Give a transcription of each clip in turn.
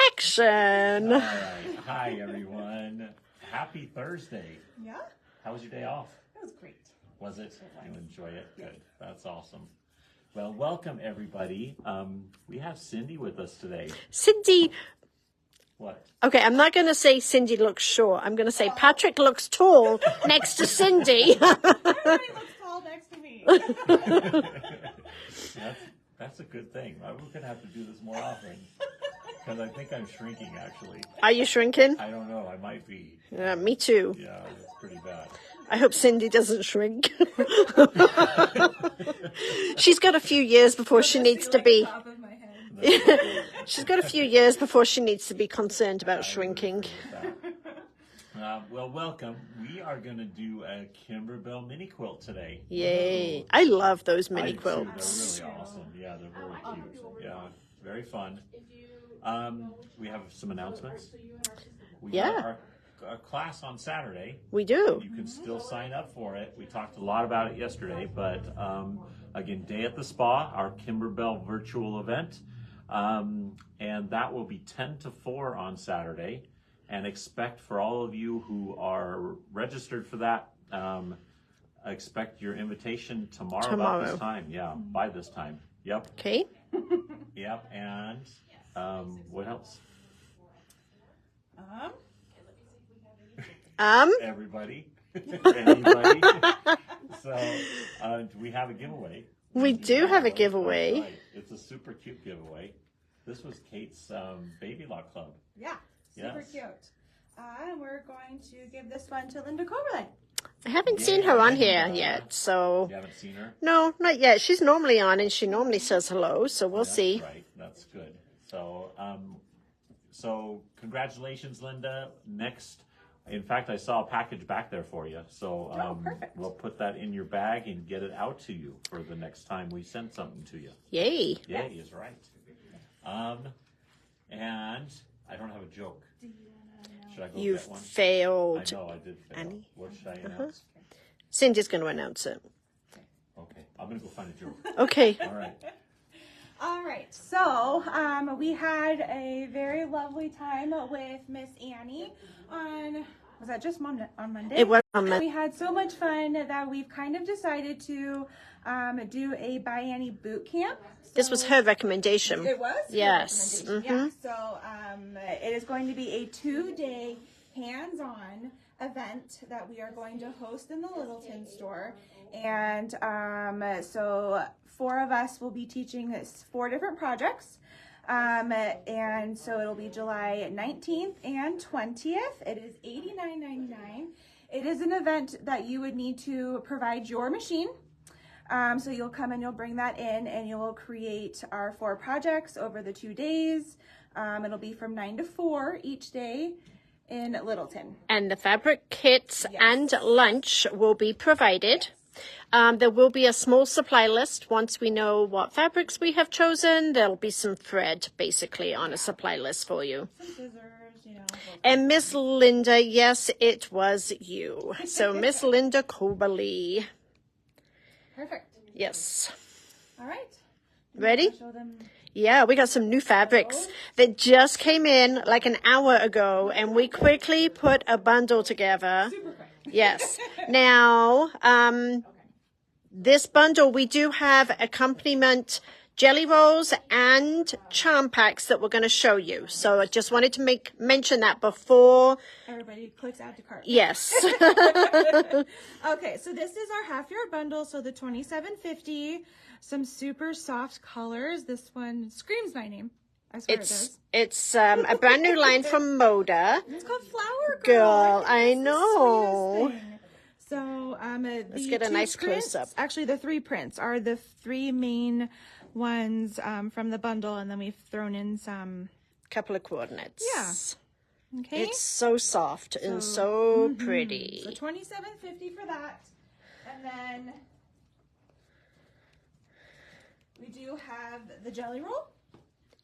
Action. All right. Hi, everyone. Happy Thursday. Yeah, How was your day off? that was great. Was it? You enjoy it? Good. That's awesome. Well, welcome, everybody. We have Cindy with us today. Cindy. What? Okay, I'm not going to say Cindy looks short. I'm going to say Patrick looks tall next to Cindy. Everybody looks tall next to me. That's a good thing. We're going to have to do this more often. Because I think I'm shrinking, actually. Are you shrinking? I don't know. I might be. Me too. Yeah, it's pretty bad. I hope Cindy doesn't shrink. She's got a few years before she needs to be. Top of my head. She's got a few years before she needs to be concerned about shrinking. Well, welcome. We are going to do a Kimberbell Mini Quilt today. Yay. I love those mini I do too. quilts. They're really awesome. Yeah, they're very cute. Yeah, very fun. We have some announcements. We have our class on Saturday. We do. You can still sign up for it. We talked a lot about it yesterday, but again, Day at the Spa, our Kimberbell virtual event, and that will be 10 to 4 on Saturday. And expect for all of you who are registered for that, expect your invitation tomorrow. About this time. Yeah, by this time. Yep. Okay. Yep. And what else? Everybody. Anybody? So, do we have a giveaway? We do have a giveaway. Right. It's a super cute giveaway. This was Kate's Baby Lock Club. Yeah, super Yes. cute. And we're going to give this one to Linda Coberley. I haven't seen her on here yet, so. You haven't seen her? No, not yet. She's normally on, and she normally says hello, so we'll see. Right, that's good. So, so congratulations, Linda. Next, in fact, I saw a package back there for you. So perfect. We'll put that in your bag and get it out to you for the next time we send something to you. Yay. Yay is right. And I don't have a joke. Should I go You get one? failed. I know I did fail. Annie. What should I announce? Cindy's going to announce it. Okay, I'm gonna go find a joke. Okay. All right. All right, so we had a very lovely time with Miss Annie on, was that just on Monday? It was on Monday. We had so much fun that we've kind of decided to do a By Annie boot camp. This was her recommendation. It was? Her Yes. recommendation, yeah. So it is going to be a 2-day hands-on event that we are going to host in the Littleton store. And so 4 of us will be teaching 4 different projects. And so it'll be July 19th and 20th. It is $89.99. It is an event that you would need to provide your machine. So you'll come and you'll bring that in and you'll create our 4 projects over the 2 days. It'll be from 9 to 4 each day in Littleton. And the fabric kits and lunch will be provided. There will be a small supply list. Once we know what fabrics we have chosen, there'll be some thread basically on a supply list for you. Some scissors, you know. And Miss Linda, yes, it was you. So Miss Linda Coberley. Perfect. Yes. All right. Ready? Show them. Yeah, we got some new fabrics that just came in like an hour ago, and we quickly put a bundle together. Super quick. Yes. Now, this bundle, we do have accompaniment jelly rolls and charm packs that we're going to show you. So I just wanted to mention that before. Everybody clicks add to cart. Yes. Okay, so this is our half-yard bundle. So the $27.50, some super soft colors. This one screams my name. I swear it does. It's a brand new line from Moda. It's called Flower Girl, think I it's the know. sweetest thing. So Let's get a nice close-up. Actually, the 3 prints are the 3 main ones from the bundle, and then we've thrown in some. Couple of coordinates. Yeah. Okay. It's so soft and so pretty. So $27.50 for that, and then we do have the jelly roll.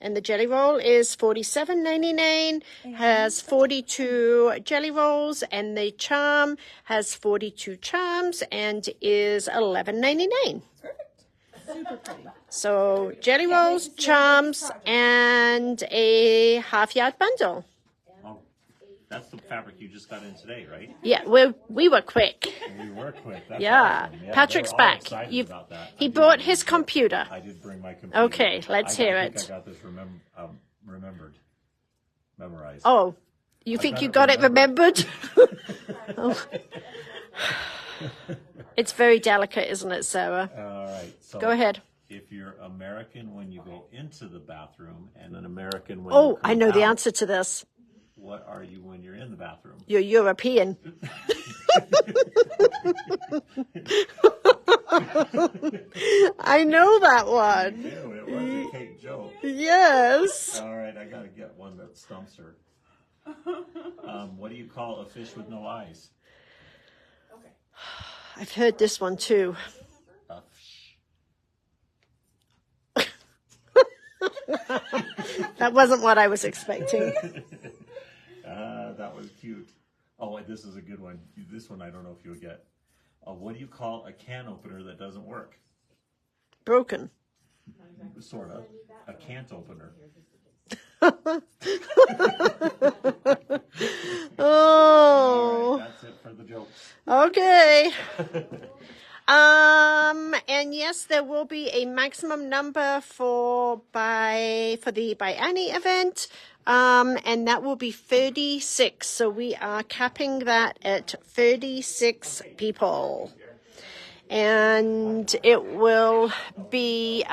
And the jelly roll is $47.99, has 42 jelly rolls, and the charm has 42 charms and is $11.99. Perfect. Super pretty. So jelly rolls, charms, and a half-yard bundle. Oh, that's the fabric you just got in today, right? Yeah, we were quick. We were quick. That's Yeah. awesome. Yeah, Patrick's they were all back. excited You've- about that. He brought his computer. I did bring my computer. Okay, let's hear I it. think I got this memorized. Oh, you think you got it remembered? Oh. It's very delicate, isn't it, Sarah? All right. So Go ahead. If you're American when you go into the bathroom and an American when you Oh, come I know the out, answer to this. what are you when you're in the bathroom? You're European. I know that one. Ew, it was a Kate joke. Yes. All right, I got to get one that stumps her. What do you call a fish with no eyes? I've heard this one too. A That wasn't what I was expecting. That was cute. Oh, and this is a good one. This one I don't know if you'll get. What do you call a can opener that doesn't work? Broken. Sort of. A can't opener. Oh. All right, that's it for the jokes. Okay. And yes, there will be a maximum number for the By Annie event. And that will be 36. So we are capping that at 36 people. And it will be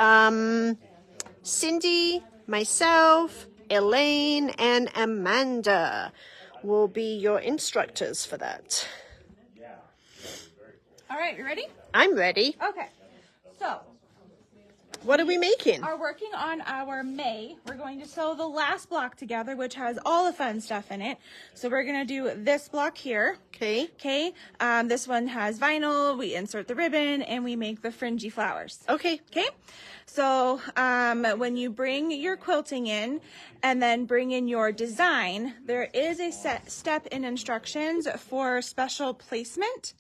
Cindy, myself, Elaine, and Amanda will be your instructors for that. All right, you ready? I'm ready. Okay. So, What are we making? are working on our May. We're going to sew the last block together, which has all the fun stuff in it. So we're going to do this block here. Okay. Okay. This one has vinyl. We insert the ribbon and we make the fringy flowers. Okay. Okay. So when you bring your quilting in and then bring in your design, there is a set step in instructions for special placement.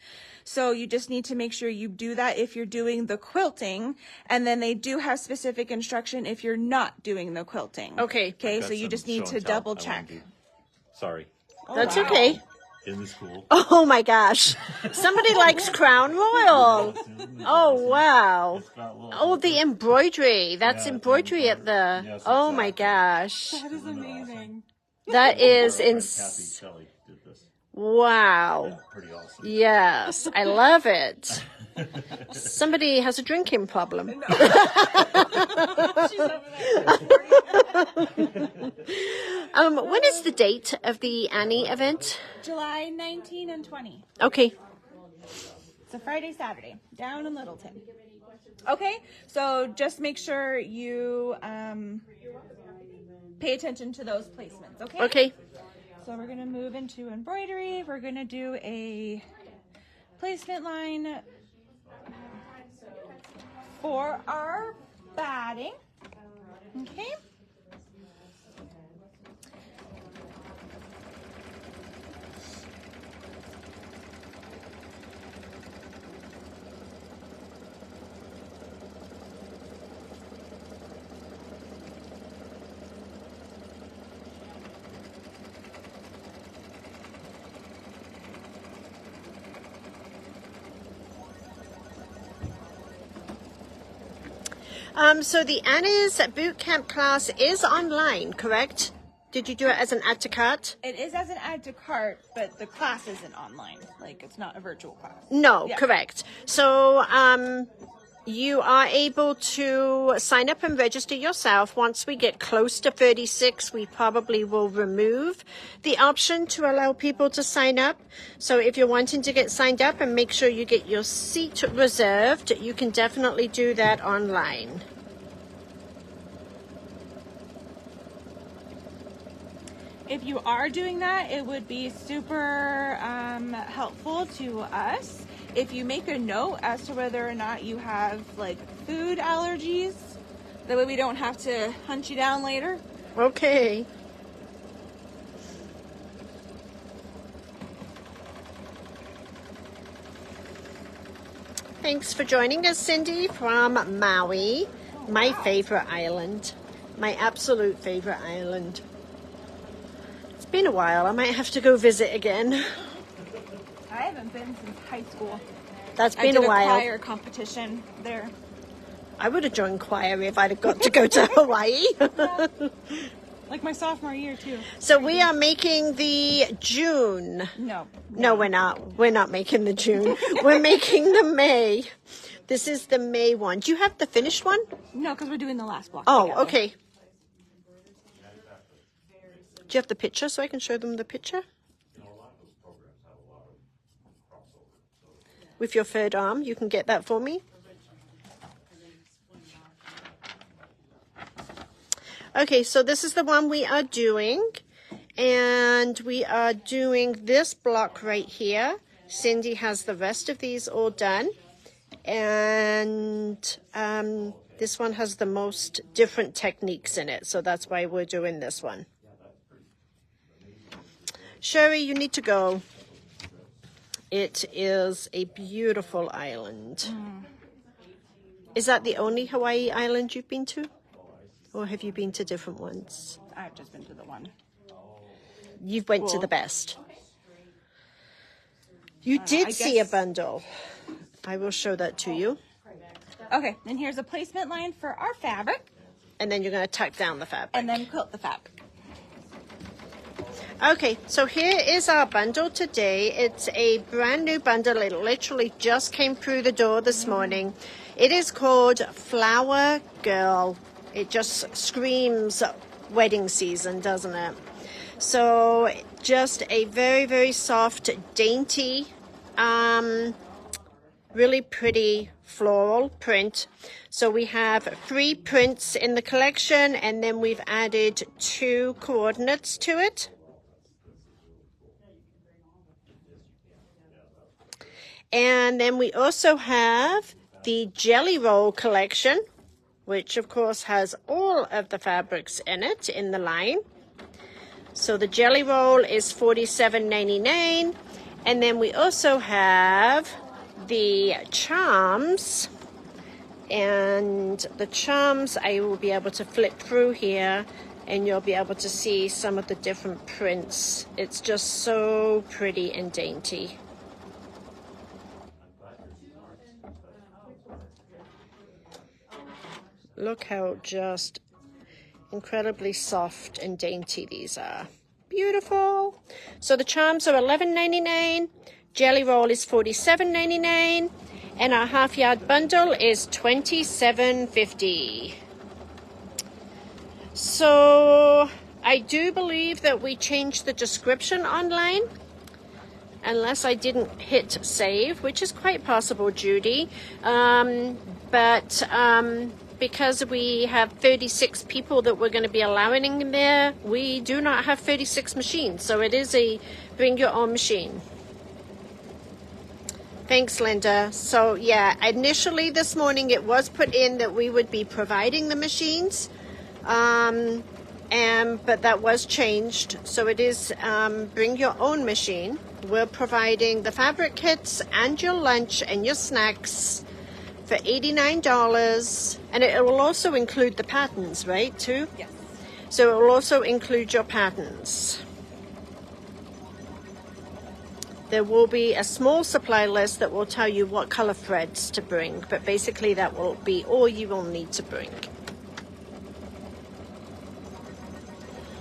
So you just need to make sure you do that if you're doing the quilting, and then they do have specific instruction if you're not doing the quilting. Okay. Okay, Got so you some just need show to and tell double I wanna check. do. Sorry. That's okay. In the school. Oh my gosh. Somebody likes Crown Royal. Oh, wow. It's got little- Oh, the embroidery. That's Yeah, embroidery at the... Yes, Oh my exactly. gosh. That is amazing. That is Kathy ins... Shelley did this. Wow. Pretty awesome. Yes, I love it. Somebody has a drinking problem. She's over there. When is the date of the Annie event? July 19 and 20. Okay. It's a Friday, Saturday, down in Littleton. Okay, so just make sure you pay attention to those placements, okay? Okay. So we're going to move into embroidery. We're going to do a placement line for our batting. Okay. So the Annie's boot camp class is online, correct? Did you do it as an add to cart? It is as an add to cart, but the class isn't online. Like, it's not a virtual class. No, Yeah. correct. So you are able to sign up and register yourself. Once we get close to 36, we probably will remove the option to allow people to sign up. So if you're wanting to get signed up and make sure you get your seat reserved, you can definitely do that online. If you are doing that, it would be super helpful to us if you make a note as to whether or not you have like food allergies. That way we don't have to hunt you down later. Okay. Thanks for joining us, Cindy, from Maui, my favorite island, my absolute favorite island. It's been a while. I might have to go visit again. I haven't been since high school. That's been a while. I did a choir competition there. I would have joined choir if I'd have got to go to Hawaii. Like my sophomore year, too. So we are making the June. No, we're not. We're not making the June. We're making the May. This is the May one. Do you have the finished one? No, because we're doing the last block. Oh, together. okay. Do you have the picture so I can show them the picture? With your third arm, you can get that for me. Okay, so this is the one we are doing, and we are doing this block right here. Cindy has the rest of these all done, and this one has the most different techniques in it, so that's why we're doing this one. Sherry, you need to go. It is a beautiful island. Is that the only Hawaii island you've been to? Or have you been to different ones? I've just been to the one. You've went to the best. You did see a bundle. I will show that to you. Okay, and here's a placement line for our fabric. And then you're going to tuck down the fabric. And then quilt the fabric. Okay, so here is our bundle today. It's a brand new bundle. It literally just came through the door this morning. It is called Flower Girl. It just screams wedding season, doesn't it? So just a very, very soft, dainty, really pretty floral print. So we have 3 prints in the collection, and then we've added 2 coordinates to it. And then we also have the Jelly Roll collection, which of course has all of the fabrics in it in the line. So the Jelly Roll is $47.99. And then we also have the charms. And the charms, I will be able to flip through here and you'll be able to see some of the different prints. It's just so pretty and dainty. Look how just incredibly soft and dainty these are. Beautiful. So the charms are $11.99. Jelly Roll is $47.99. And our half yard bundle is $27.50. So I do believe that we changed the description online. Unless I didn't hit save, which is quite possible, Judy. Because we have 36 people that we're going to be allowing in there, we do not have 36 machines. So it is a bring your own machine. Thanks, Linda. So yeah, initially this morning it was put in that we would be providing the machines. But that was changed. So it is bring your own machine. We're providing the fabric kits and your lunch and your snacks for $89, and it will also include the patterns, right, too? Yes. So it will also include your patterns. There will be a small supply list that will tell you what color threads to bring, but basically that will be all you will need to bring.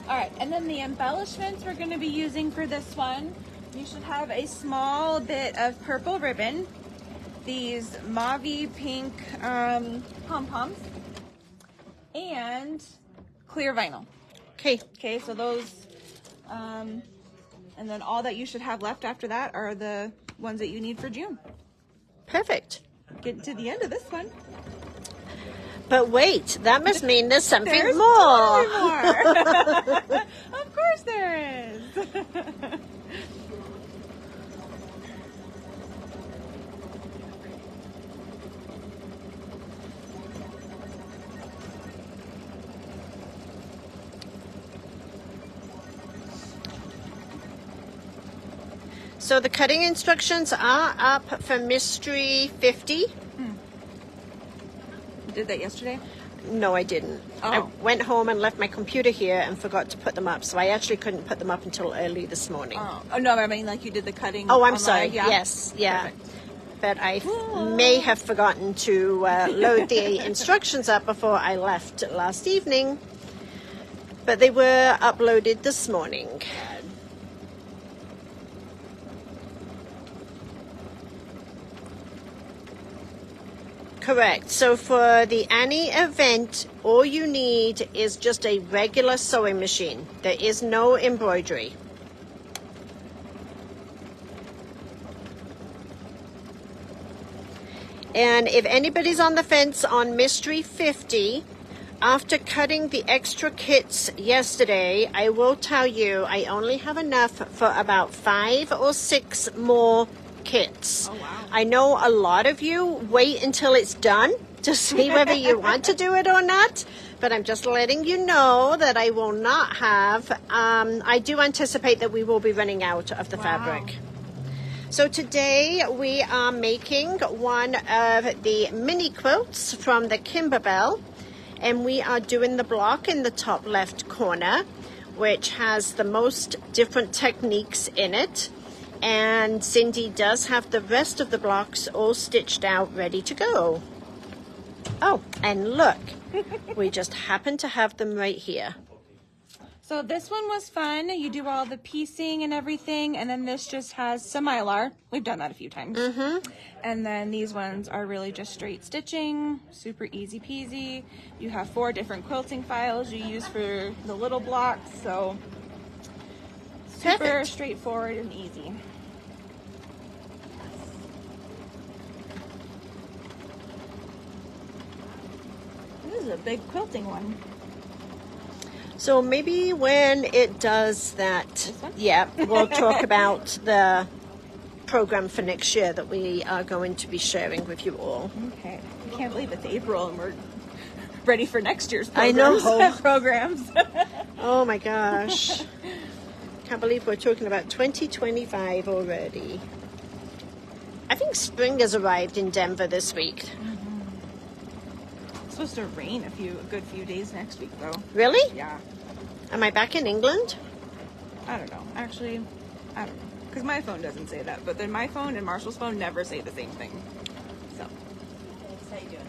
All right, and then the embellishments we're going to be using for this one, you should have a small bit of purple ribbon, these mauve pink pom-poms, and clear vinyl. Okay, so those, and then all that you should have left after that are the ones that you need for June. Perfect. Getting to the end of this one. But wait, that must mean there's something There's more. Totally more. Of course there is. So the cutting instructions are up for Mystery 50. You did that yesterday? No, I didn't. Oh. I went home and left my computer here and forgot to put them up. So I actually couldn't put them up until early this morning. Oh no, I mean like you did the cutting. Oh, I'm online. sorry. Yeah. Yes, yeah. Perfect. But I may have forgotten to load the instructions up before I left last evening. But they were uploaded this morning. Correct. So for the Annie event, all you need is just a regular sewing machine. There is no embroidery. And if anybody's on the fence on Mystery 50, after cutting the extra kits yesterday, I will tell you I only have enough for about 5 or 6 more kits. Oh, wow. I know a lot of you wait until it's done to see whether you want to do it or not, but I'm just letting you know that I will not have. I do anticipate that we will be running out of the fabric. So today we are making one of the mini quilts from the Kimberbell, and we are doing the block in the top left corner, which has the most different techniques in it. And Cindy does have the rest of the blocks all stitched out, ready to go. Oh, and look, we just happen to have them right here. So this one was fun. You do all the piecing and everything, and then this just has some mylar. We've done that a few times. And then these ones are really just straight stitching, super easy peasy. You have 4 different quilting files you use for the little blocks, so super Perfect. straightforward and easy. This is a big quilting one. So maybe when it does that, yeah, we'll talk about the program for next year that we are going to be sharing with you all. Okay. I can't believe it's April and we're ready for next year's I programs. know. programs. Oh my gosh. Can't believe we're talking about 2025 already. I think spring has arrived in Denver this week. It's supposed to rain a good few days next week, though. Really? Yeah. Am I back in England? I don't know. Actually, I don't know. Because my phone doesn't say that. But then my phone and Marshall's phone never say the same thing. So. How you doing?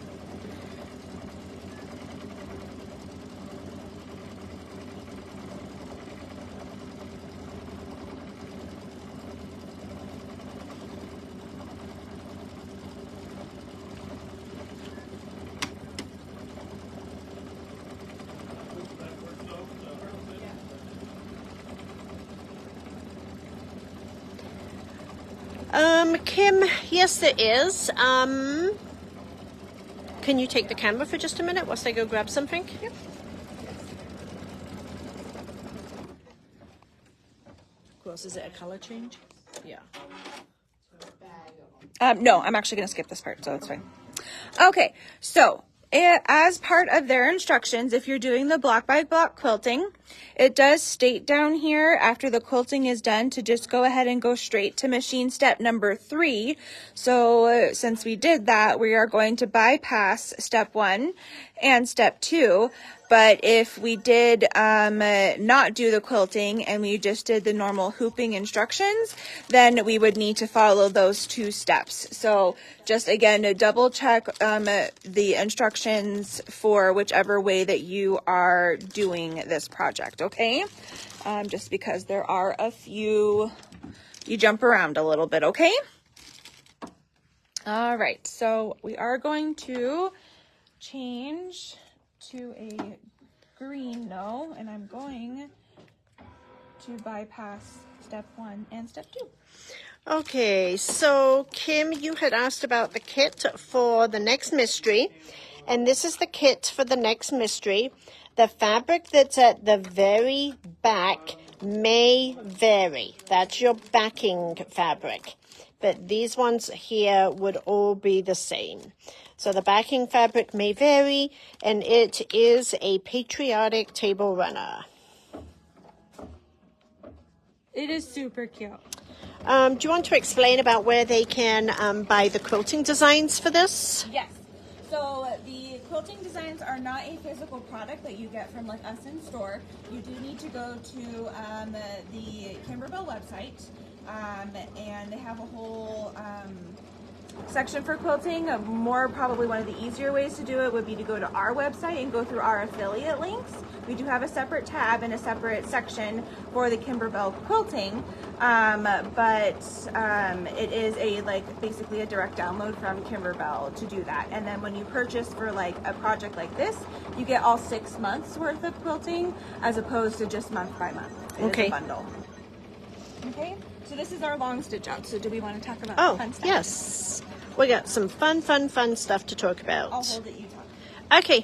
Kim, yes there is. Can you take the camera for just a minute whilst I go grab something? Yep. Of course, is it a color change? Yeah. No, I'm actually going to skip this part, so it's fine. Okay, so as part of their instructions, if you're doing the block by block quilting, it does state down here after the quilting is done to just go ahead and go straight to machine step number 3. So since we did that, we are going to bypass step 1 and step 2. But if we did not do the quilting and we just did the normal hooping instructions, then we would need to follow those 2 steps. So just again, to double check the instructions for whichever way that you are doing this project, okay? Just because there are a few, you jump around a little bit, okay? All right, so we are going to change to a green no, and I'm going to bypass step 1 and step 2. Okay, so Kim, you had asked about the kit for the next mystery, and this is the kit for the next mystery. The fabric that's at the very back may vary. That's your backing fabric, but these ones here would all be the same. So the backing fabric may vary, and it is a patriotic table runner. It is super cute. Do you want to explain about where they can buy the quilting designs for this? Yes. So the quilting designs are not a physical product that you get from like us in store. You do need to go to the Kimberbell website, and they have a whole section for quilting. Probably one of the easier ways to do it would be to go to our website and go through our affiliate links. We do have a separate tab and a separate section for the Kimberbell quilting, but it is basically a direct download from Kimberbell to do that. And then when you purchase for like a project like this, you get all 6 months worth of quilting as opposed to just month by month. It is a bundle. Okay, so this is our long stitch out. So do we want to talk about the fun stuff? Yes. We got some fun stuff to talk about. I'll hold it, you talk. Okay,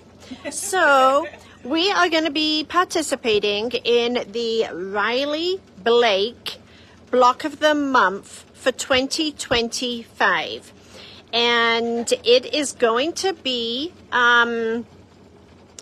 so we are going to be participating in the Riley Blake Block of the Month for 2025. And it is going to be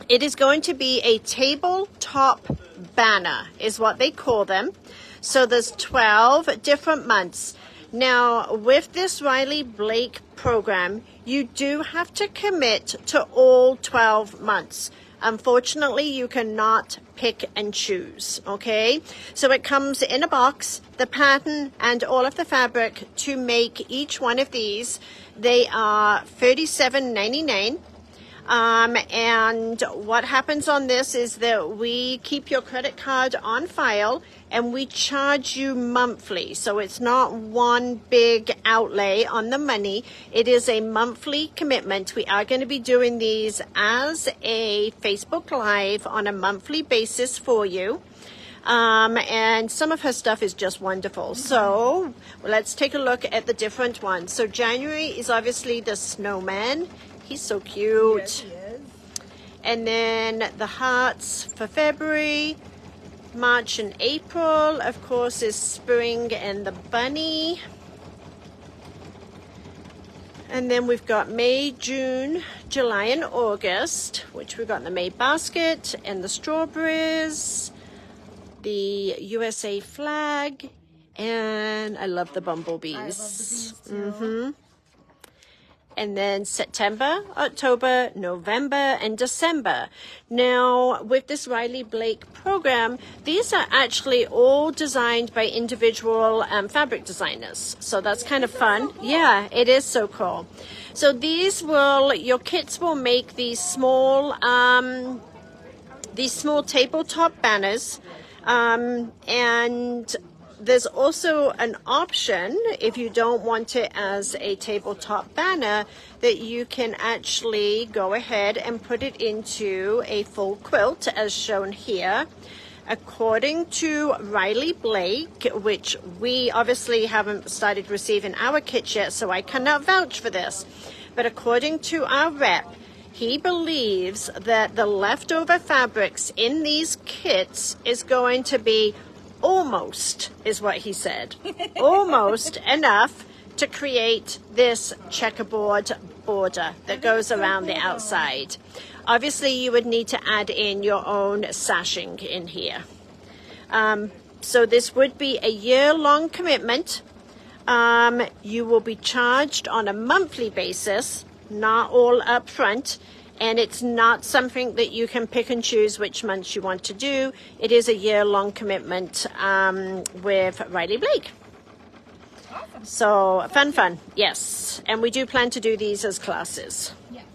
a tabletop banner is what they call them. So there's 12 different months. Now, with this Riley Blake program, you do have to commit to all 12 months. Unfortunately, you cannot pick and choose, okay? So it comes in a box, the pattern and all of the fabric to make each one of these. They are $37.99. And what happens on this is that we keep your credit card on file and we charge you monthly. So it's not one big outlay on the money. It is a monthly commitment. We are going to be doing these as a Facebook Live on a monthly basis for you. And some of her stuff is just wonderful. So let's take a look at the different ones. So January is obviously the snowman. He's so cute. Yes, he is. And then the hearts for February. March and April, of course, is spring and the bunny. And then we've got May, June, July, and August, which we've got in the May basket, and the strawberries, the USA flag, and I love the bumblebees. I love the bees too. And then September, October, November, and December. Now, with this Riley Blake program, these are actually all designed by individual fabric designers. So that's kind of fun. So cool. Yeah, it is so cool. So your kits will make these small tabletop banners, and there's also an option, if you don't want it as a tabletop banner, that you can actually go ahead and put it into a full quilt, as shown here. According to Riley Blake, which we obviously haven't started receiving our kits yet, so I cannot vouch for this, but according to our rep, he believes that the leftover fabrics in these kits is going to be almost, is what he said, almost enough to create this checkerboard border that goes around the outside. Obviously, you would need to add in your own sashing in here. So this would be a year-long commitment. You will be charged on a monthly basis, not all up front. And it's not something that you can pick and choose which months you want to do. It is a year-long commitment with Riley Blake. Awesome. So fun, yes. And we do plan to do these as classes. Yes.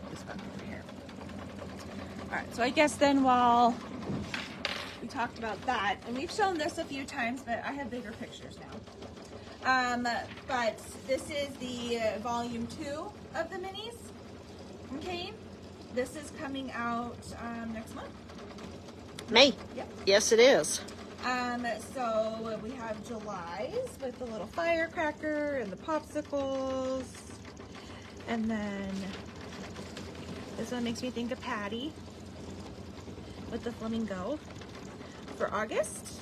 This one over here. All right, so I guess then while we talked about that, and we've shown this a few times, but I have bigger pictures now. But this is the volume 2 of the minis. Okay, this is coming out next month. May. Yep. Yes, it is. So we have July's with the little firecracker and the popsicles, and then this one makes me think of Patty with the flamingo for August.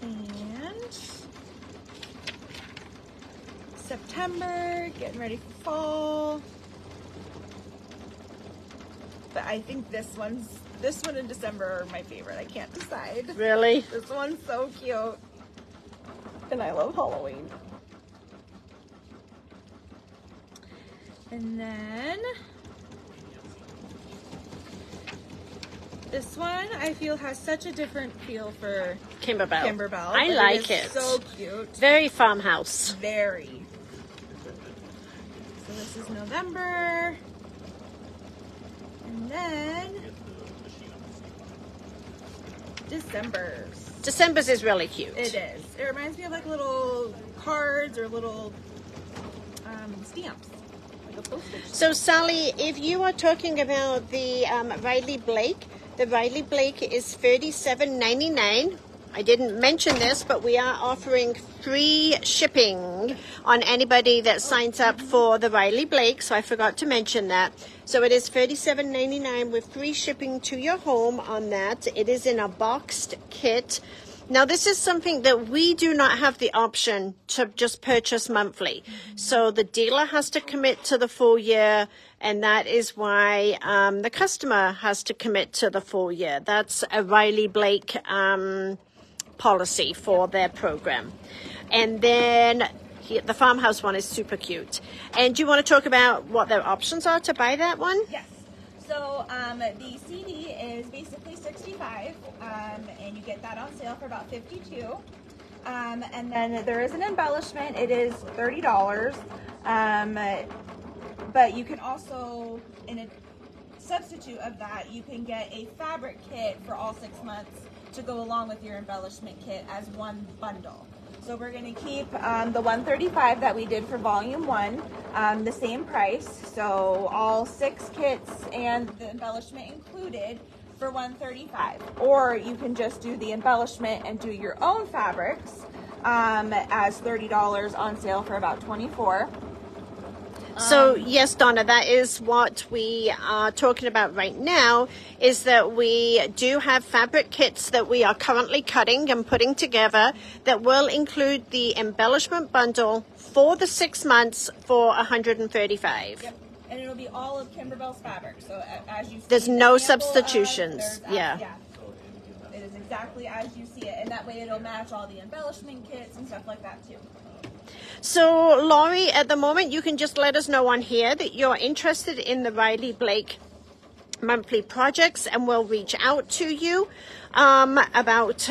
And September, getting ready for fall. But I think this one's This one in December are my favorite. I can't decide. Really? This one's so cute. And I love Halloween. And then this one I feel has such a different feel for Kimberbell. Kimberbell. I like it. So cute. Very farmhouse. Very. So this is November. And then December's is really cute. It is. It reminds me of like little cards or little stamps. Like a postage. So Sally, if you are talking about the Riley Blake, the Riley Blake is $37.99. I didn't mention this, but we are offering free shipping on anybody that signs up for the Riley Blake, so I forgot to mention that. So it is $37.99 with free shipping to your home on that. It is in a boxed kit. Now, this is something that we do not have the option to just purchase monthly. So the dealer has to commit to the full year, and that is why the customer has to commit to the full year. That's a Riley Blake policy for their program. And then the farmhouse one is super cute. And do you want to talk about what their options are to buy that one? Yes. So the CD is basically $65, and you get that on sale for about $52. And then there is an embellishment. It is $30. But you can also, in a substitute of that, you can get a fabric kit for all 6 months to go along with your embellishment kit as one bundle. So we're going to keep the $135 that we did for volume 1, the same price. So all 6 kits and the embellishment included for $135. Or you can just do the embellishment and do your own fabrics as $30 on sale for about $24. So yes, Donna, that is what we are talking about right now, is that we do have fabric kits that we are currently cutting and putting together that will include the embellishment bundle for the 6 months for $135. Yep. And it'll be all of Kimberbell's fabric. So as you see, there's no sample substitutions. Yeah. It is exactly as you see it. And that way it'll match all the embellishment kits and stuff like that too. So, Laurie, at the moment, you can just let us know on here that you're interested in the Riley Blake monthly projects, and we'll reach out to you about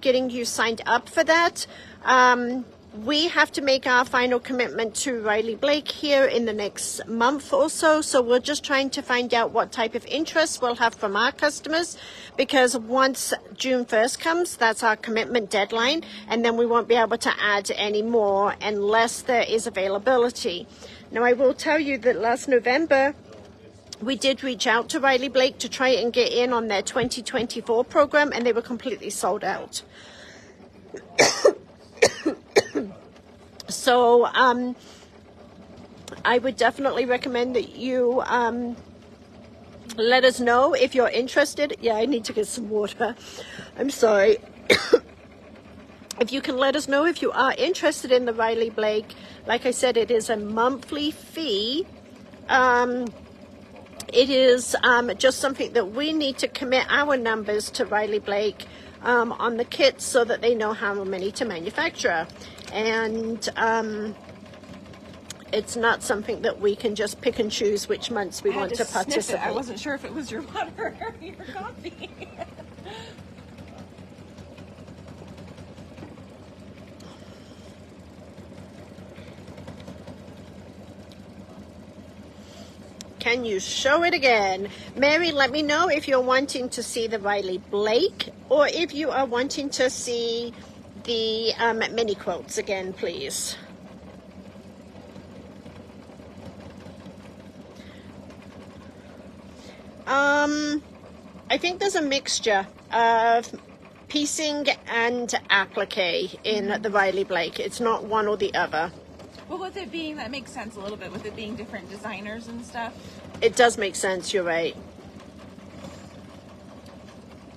getting you signed up for that. We have to make our final commitment to Riley Blake here in the next month or so. So we're just trying to find out what type of interest we'll have from our customers, because once June 1st comes, that's our commitment deadline, and then we won't be able to add any more unless there is availability. Now, I will tell you that last November, we did reach out to Riley Blake to try and get in on their 2024 program, and they were completely sold out. So I would definitely recommend that you let us know if you're interested. Yeah, I need to get some water. I'm sorry. If you can let us know if you are interested in the Riley Blake. Like I said, it is a monthly fee. It is just something that we need to commit our numbers to Riley Blake on the kits so that they know how many to manufacture. And it's not something that we can just pick and choose which months we want to participate. I wasn't sure if it was your water or your coffee. Can you show it again? Mary, let me know if you're wanting to see the Riley Blake or if you are wanting to see the mini quilts again, please. I think there's a mixture of piecing and applique in the Riley Blake. It's not one or the other. Well, with it being, that makes sense a little bit, with it being different designers and stuff. It does make sense, you're right.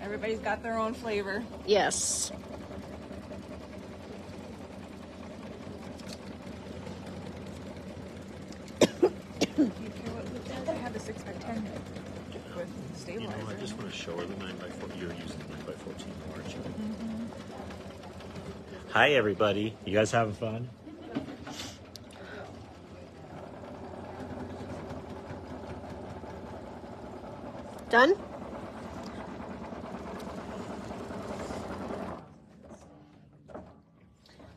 Everybody's got their own flavor. Yes. I have a 6x10. with You know, stabilizer. I just want to show her the 9x14. You're using the 9x14, aren't you? Hi, everybody. You guys having fun? Done?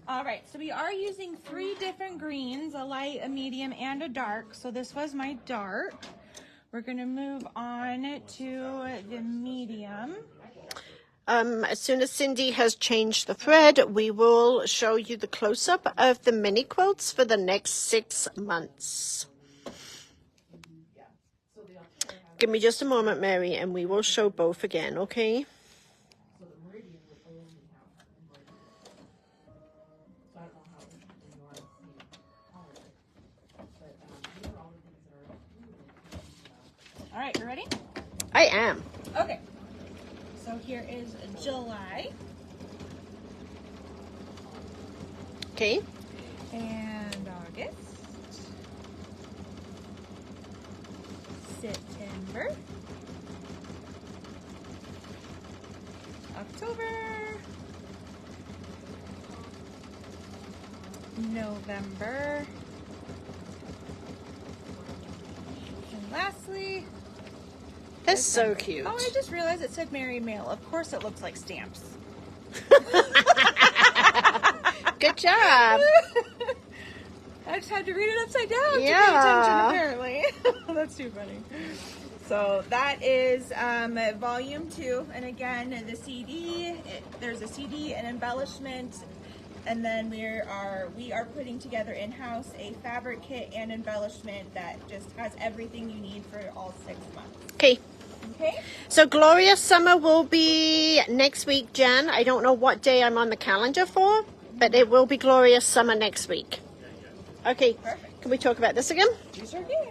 All right, so we are using 3 different greens, a light, a medium, and a dark. So this was my dark. We're gonna move on to the medium. As soon as Cindy has changed the thread, we will show you the close-up of the mini quilts for the next 6 months. Give me just a moment, Mary, and we will show both again, okay? All right, you ready? I am. Okay. So here is July. Okay. And August. September. October. November. And lastly, That's so cute. oh, I just realized it said Merry Mail. Of course it looks like stamps. Good job. I just had to read it upside down to pay Yeah. attention, apparently. That's too funny. So that is volume 2. And again, the CD, there's a CD, an embellishment, and then we are putting together in-house a fabric kit and embellishment that just has everything you need for all 6 months. Okay. Okay? So Glorious Summer will be next week, Jan. I don't know what day I'm on the calendar for, but it will be Glorious Summer next week. Okay. Perfect. Can we talk about this again? You sure can.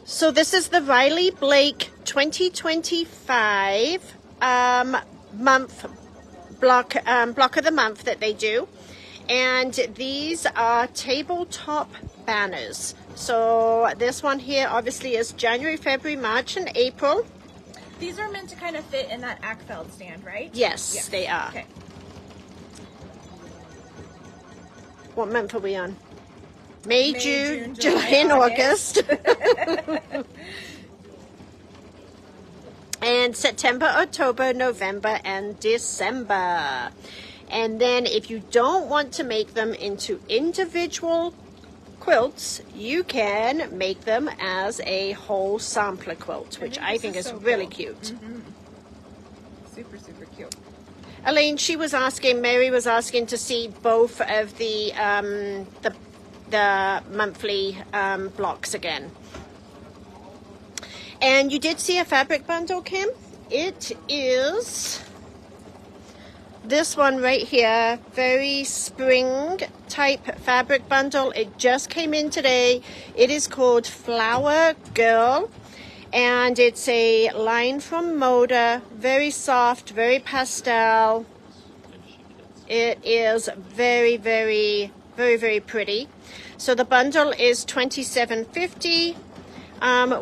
So this is the Riley Blake 2025 month block of the month that they do. And these are tabletop banners. So this one here obviously is January, February, March, and April. These are meant to kind of fit in that Ackfeld stand, right? Yes, they are. Okay. What month are we on? May, May, June, June, July, July, and August. And September, October, November, and December. And then if you don't want to make them into individual quilts, you can make them as a whole sampler quilt, which I think is so really cool. cute. Super, super cute. Elaine, Mary was asking to see both of the monthly blocks again. And you did see a fabric bundle, Kim? It is this one right here, very spring type fabric bundle. It just came in today. It is called Flower Girl, and it's a line from Moda, very soft, very pastel. It is very, very, very, very pretty. So the bundle is $27.50.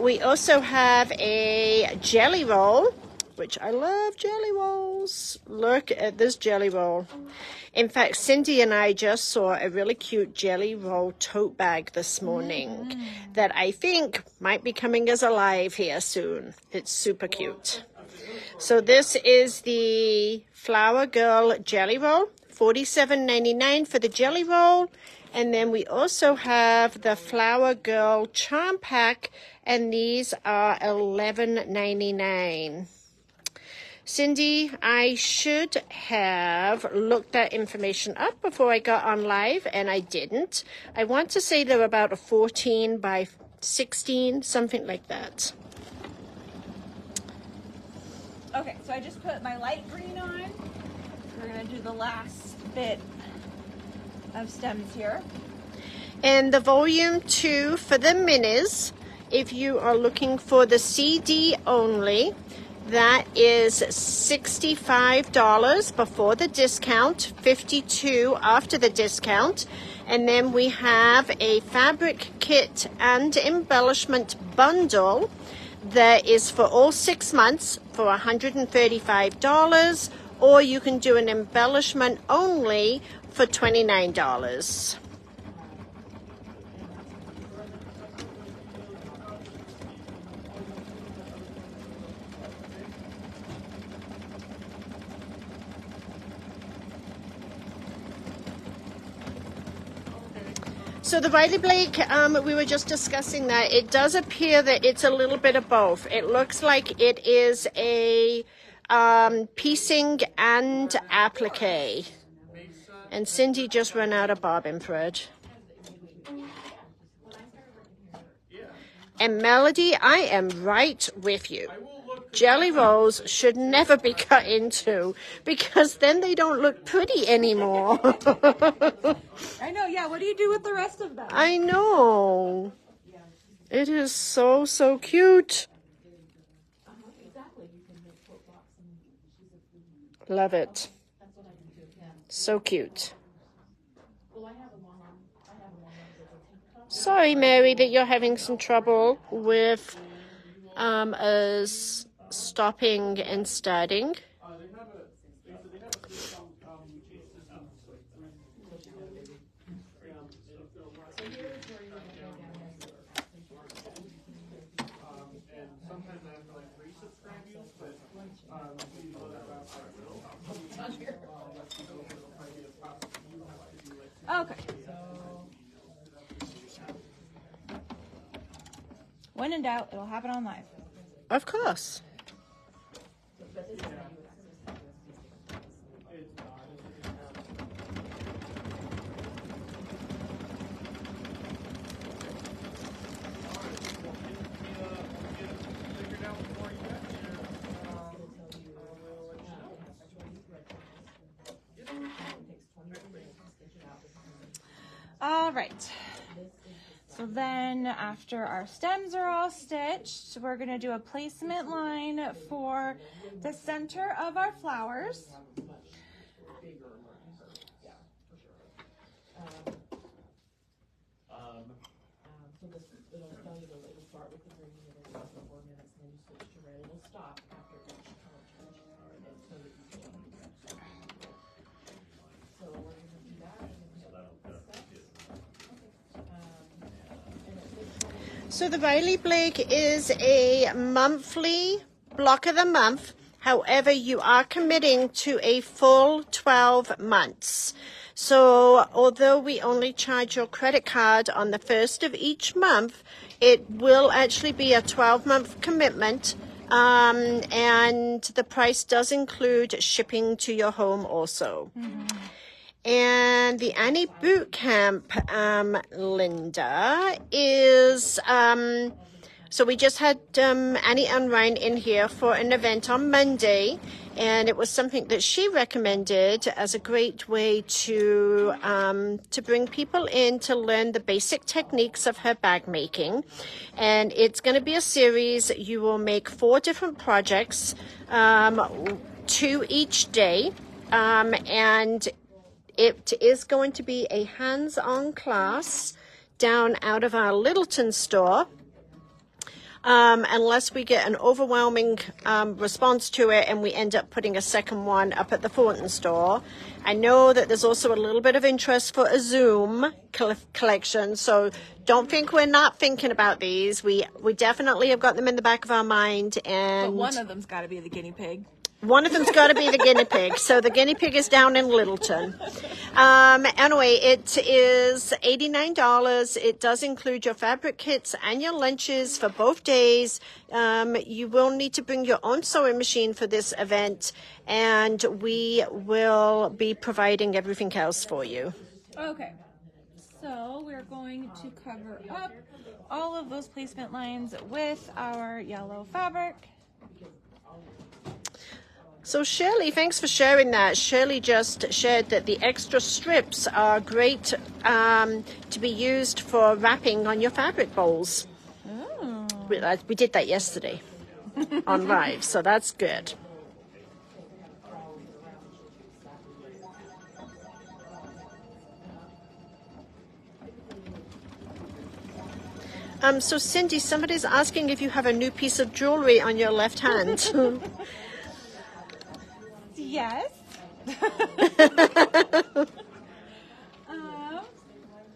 We also have a jelly roll, which I love jelly rolls. Look at this jelly roll. In fact, Cindy and I just saw a really cute jelly roll tote bag this morning that I think might be coming as alive here soon. It's super cute. So this is the Flower Girl jelly roll, $47.99 for the jelly roll. And then we also have the Flower Girl charm pack, and these are $11.99. Cindy, I should have looked that information up before I got on live, and I didn't. I want to say they're about a 14 by 16, something like that. Okay, so I just put my light green on. We're going to do the last bit of stems here. And the volume 2 for the minis, if you are looking for the CD only, that is $65 before the discount, $52 after the discount. And then we have a fabric kit and embellishment bundle, there is for all 6 months for $135, or you can do an embellishment only for $29. So the Riley Blake, we were just discussing that. It does appear that it's a little bit of both. It looks like it is a piecing and applique. And Cindy just ran out of bobbin thread. And Melody, I am right with you. Jelly rolls should never be cut into because then they don't look pretty anymore. I know, yeah. What do you do with the rest of them? I know. It is so, so cute. Love it. So cute. Sorry, Mary, that you're having some trouble with us stopping and starting. Okay. When in doubt, it'll happen on live. Of course. All right. So then after our stems are all stitched, we're going to do a placement line for the center of our flowers. So the Riley Blake is a monthly block of the month. However, you are committing to a full 12 months. So although we only charge your credit card on the first of each month, it will actually be a 12-month commitment. And the price does include shipping to your home also. Mm-hmm. And the Annie Boot Camp, Linda, is, so we just had Annie and Ryan in here for an event on Monday, and it was something that she recommended as a great way to bring people in to learn the basic techniques of her bag making. And it's going to be a series. You will make 4 different projects, 2 each day, and it is going to be a hands-on class down out of our Littleton store, unless we get an overwhelming response to it and we end up putting a second one up at the Thornton store. I know that there's also a little bit of interest for a Zoom collection, so don't think we're not thinking about these. We definitely have got them in the back of our mind. And But one of them's got to be the guinea pig. One of them's got to be the guinea pig. So the guinea pig is down in Littleton. Anyway, it is $89. It does include your fabric kits and your lunches for both days. You will need to bring your own sewing machine for this event, and we will be providing everything else for you. Okay. So we're going to cover up all of those placement lines with our yellow fabric. So Shirley, thanks for sharing that. Shirley just shared that the extra strips are great to be used for wrapping on your fabric bowls. Oh. We did that yesterday on live, so that's good. So Cindy, somebody's asking if you have a new piece of jewelry on your left hand. Yes.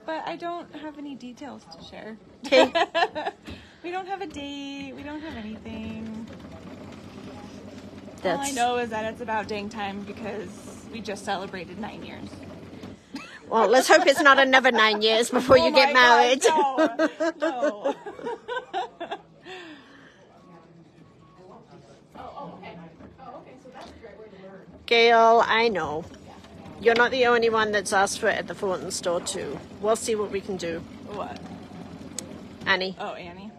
But I don't have any details to share. Okay. We don't have a date. We don't have anything. All I That's know is that it's about dang time because we just celebrated 9 years. well. Let's hope it's not another 9 years before you get married. God, no. Gail, I know. You're not the only one that's asked for it at the Thornton store too. We'll see what we can do. What? Annie. Oh, Annie.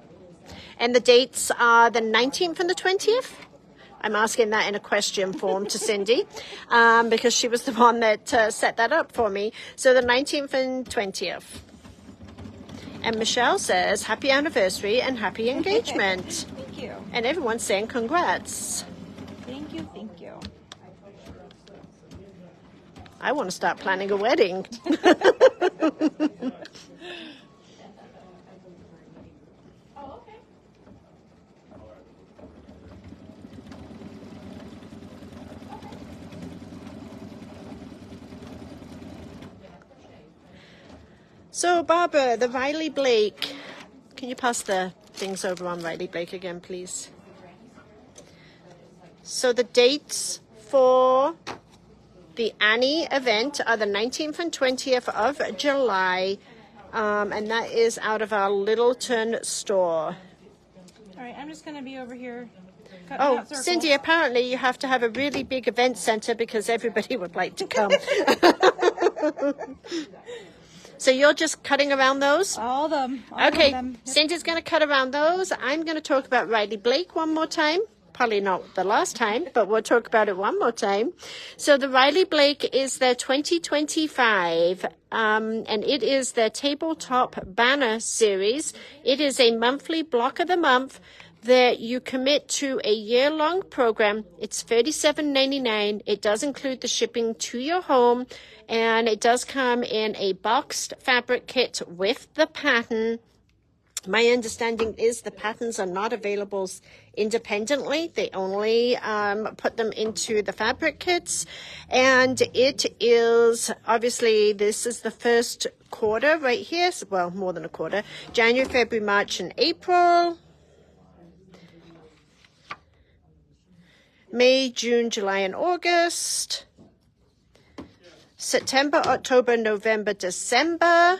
And the dates are the 19th and the 20th. I'm asking that in a question form to Cindy because she was the one that set that up for me. So the 19th and 20th. And Michelle says, happy anniversary and happy engagement. Thank you. And everyone's saying congrats. Thank you. Thank you. I want to start planning a wedding. So, Barbara, the Riley Blake. Can you pass the things over on Riley Blake again, please? So the dates for the Annie event are the 19th and 20th of July, and that is out of our Littleton store. All right, I'm just going to be over here. Oh, Cindy, apparently you have to have a really big event center because everybody would like to come. So you're just cutting around those? All of them. Okay, Yep. Cindy's going to cut around those. I'm going to talk about Riley Blake one more time. Probably not the last time, but we'll talk about it one more time. So the Riley Blake is their 2025, and it is their tabletop banner series. It is a monthly block of the month that you commit to a year-long program. It's $37.99. It does include the shipping to your home, and it does come in a boxed fabric kit with the pattern. My understanding is the patterns are not available independently. They only put them into the fabric kits. And it is, obviously, this is the first quarter right here. Well, more than a quarter. January, February, March, and April. May, June, July, and August. September, October, November, December.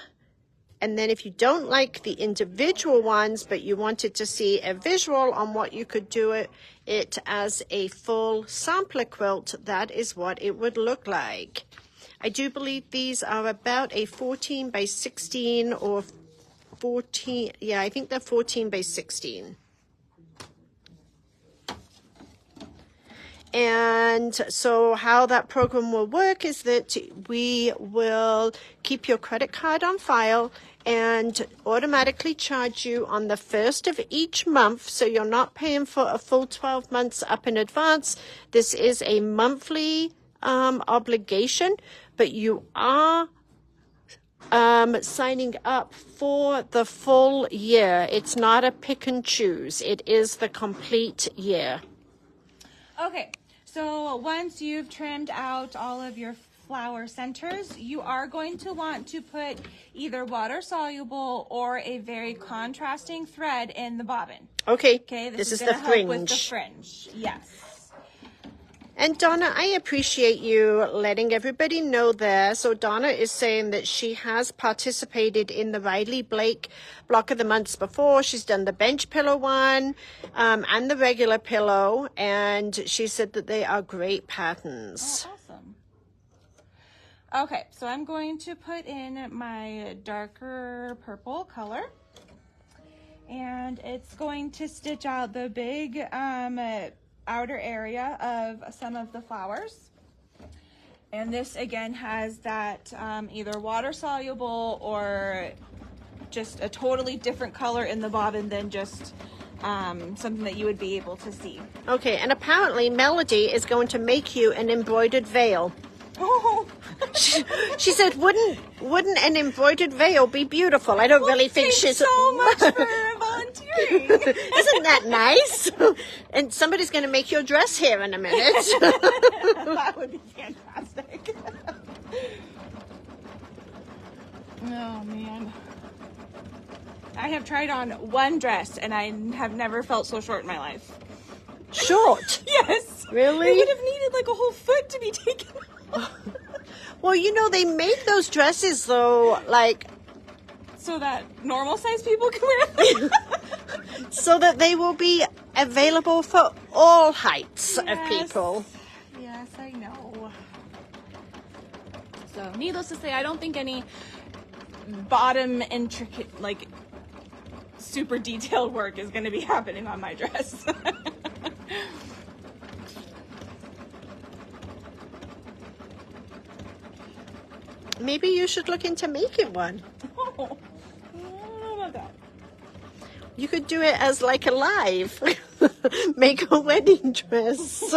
And then if you don't like the individual ones, but you wanted to see a visual on what you could do it as a full sampler quilt, that is what it would look like. I do believe these are about a 14 by 16 or 14. Yeah, I think they're 14 by 16. And so how that program will work is that we will keep your credit card on file and automatically charge you on the first of each month. So you're not paying for a full 12 months up in advance. This is a monthly obligation, but you are signing up for the full year. It's not a pick and choose. It is the complete year. Okay, so once you've trimmed out all of your flower centers, you are going to want to put either water soluble or a very contrasting thread in the bobbin. Okay, Okay, this is gonna the help fringe. with the fringe. Yes. And Donna, I appreciate you letting everybody know there. So Donna is saying that she has participated in the Riley Blake block of the months before. She's done the bench pillow one and the regular pillow. And she said that they are great patterns. Oh, awesome. Okay, so I'm going to put in my darker purple color. And it's going to stitch out the big outer area of some of the flowers. And this again has that either water soluble or just a totally different color in the bobbin than just something that you would be able to see. Okay, and apparently Melody is going to make you an embroidered veil. Oh, She said, wouldn't an embroidered veil be beautiful? I don't really think she's so much for volunteering. Isn't that nice? And somebody's going to make your dress here in a minute. That would be fantastic. Oh man. I have tried on one dress and I have never felt so short in my life. Short? Yes. Really? It would have needed like a whole foot to be taken off. Well, you know, they make those dresses though, like, So that normal sized people can wear them. so that they will be available for all heights of people. Yes, I know. So, needless to say, I don't think any bottom intricate, like, super detailed work is going to be happening on my dress. Maybe you should look into making one. Oh, I don't know about that. You could do it as like a live. Make a wedding dress.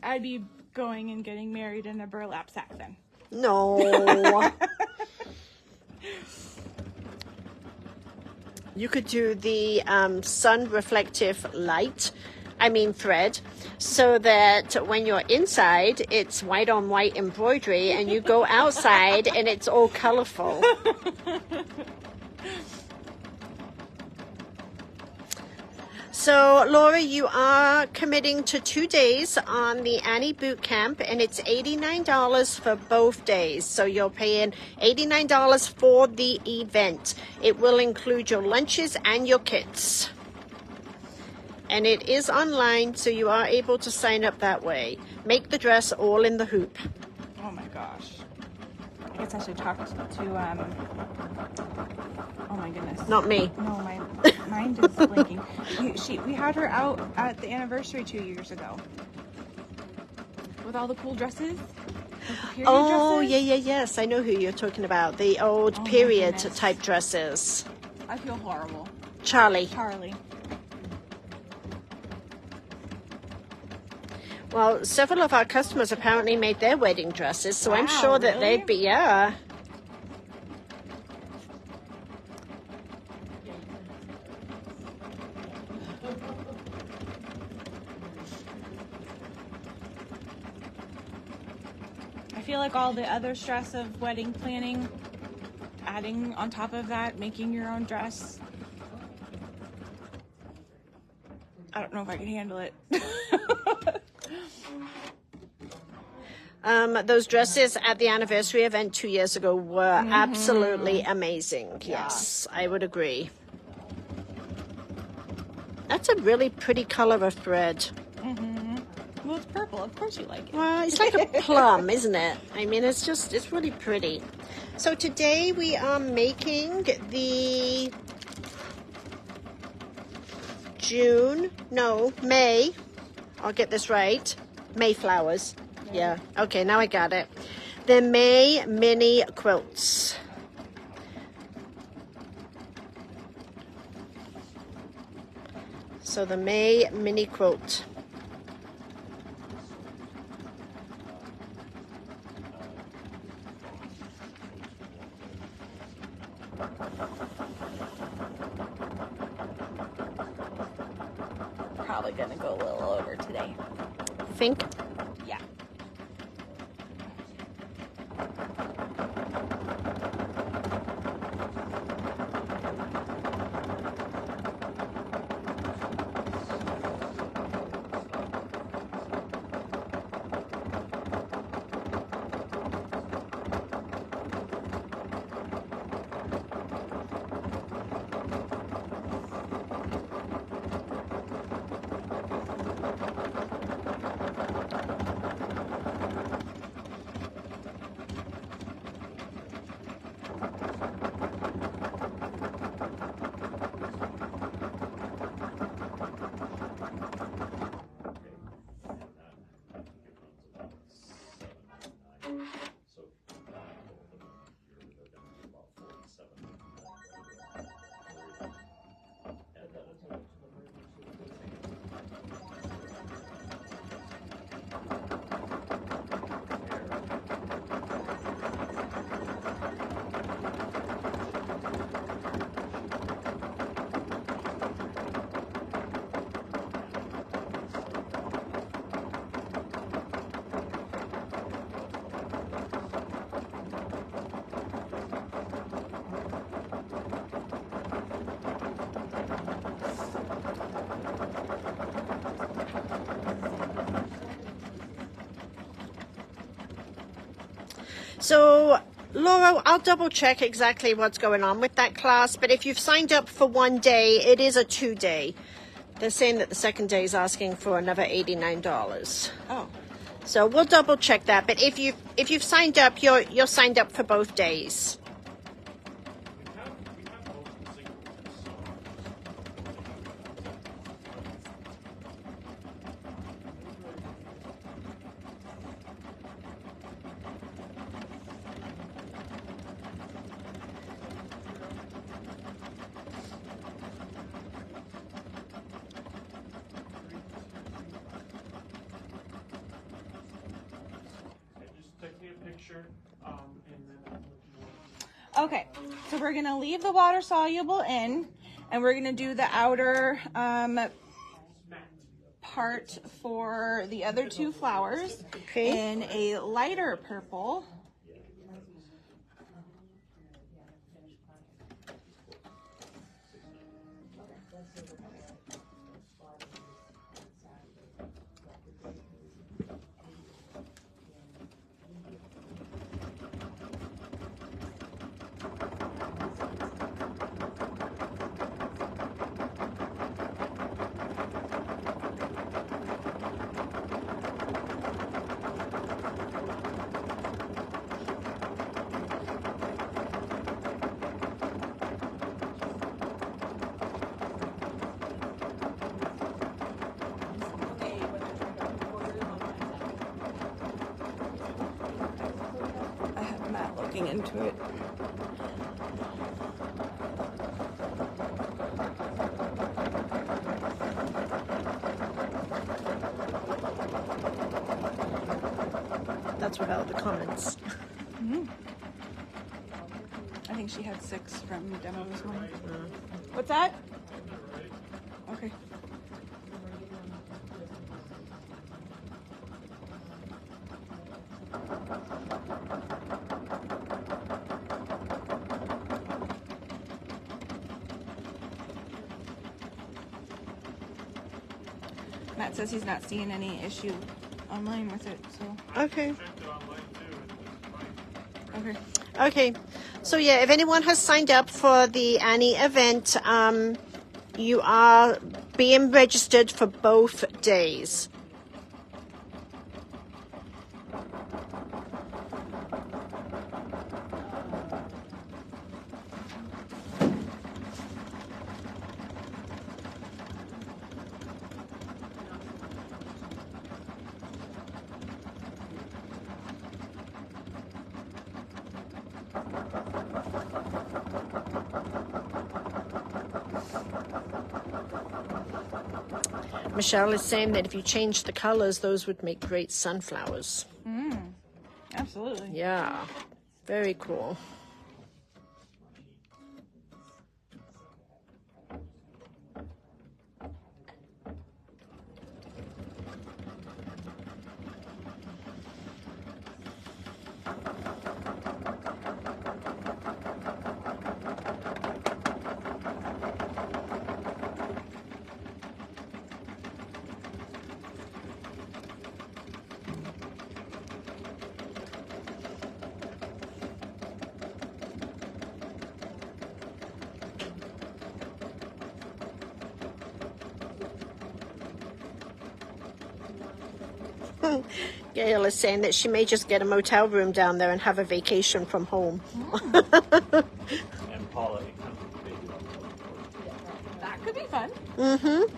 I'd be going and getting married in a burlap sack then. No. You could do the sun reflective thread, so that when you're inside, it's white on white embroidery, and you go outside and it's all colorful. So, Laura, you are committing to 2 days on the Annie Boot Camp, and it's $89 for both days. So you're paying $89 for the event. It will include your lunches and your kits. And it is online, so you are able to sign up that way. Make the dress all in the hoop. Oh my gosh. I guess I should talk to oh my goodness. Not me. No, my mind is blinking. We had her out at the anniversary 2 years ago. With all the cool dresses. Like the period Oh, dresses. yes. I know who you're talking about. The old Oh my period goodness. type dresses. I feel horrible. Charlie. Well, several of our customers apparently made their wedding dresses, so I'm Wow, sure that really? they'd be, yeah. I feel like all the other stress of wedding planning, adding on top of that, making your own dress. I don't know if I can handle it. Those dresses at the anniversary event 2 years ago were absolutely amazing. Yes, I would agree. That's a really pretty color of thread. Well, it's purple. Of course you like it. Well, it's like a plum, isn't it? I mean, it's really pretty. So today we are making the May. I'll get this right. Mayflowers. Yeah. Okay, now I got it. The May Mini Quilts. So the May Mini Quilt. Probably gonna go a little over today. Think? Yeah. So, Laura, I'll double check exactly what's going on with that class, but if you've signed up for 1 day, it is a 2-day. They're saying that the second day is asking for another $89. Oh. So we'll double check that. But if you've signed up, you're signed up for both days. Okay, so we're gonna leave the water soluble in, and we're gonna do the outer part for the other 2 flowers in a lighter purple. I have Matt looking into it. That's without the comments. I think she had 6 from the demo this morning. What's that? Okay. Matt says he's not seeing any issue online with it, so. Okay. Okay. Okay. So yeah, if anyone has signed up for the Annie event, you are being registered for both days. Michelle is saying that if you change the colors, those would make great sunflowers. Absolutely. Yeah, very cool. Gail is saying that she may just get a motel room down there and have a vacation from home. And Paula, it comes with baby. That could be fun. Mm-hmm.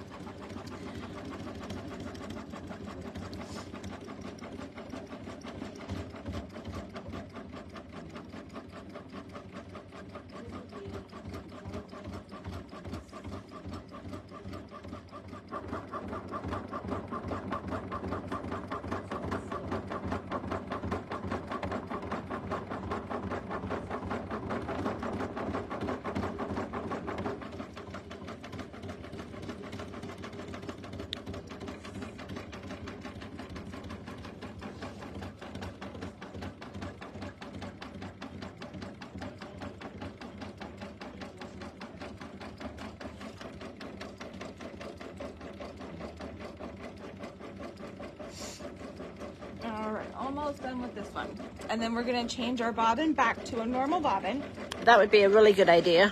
almost done with this one. And then we're gonna change our bobbin back to a normal bobbin. That would be a really good idea.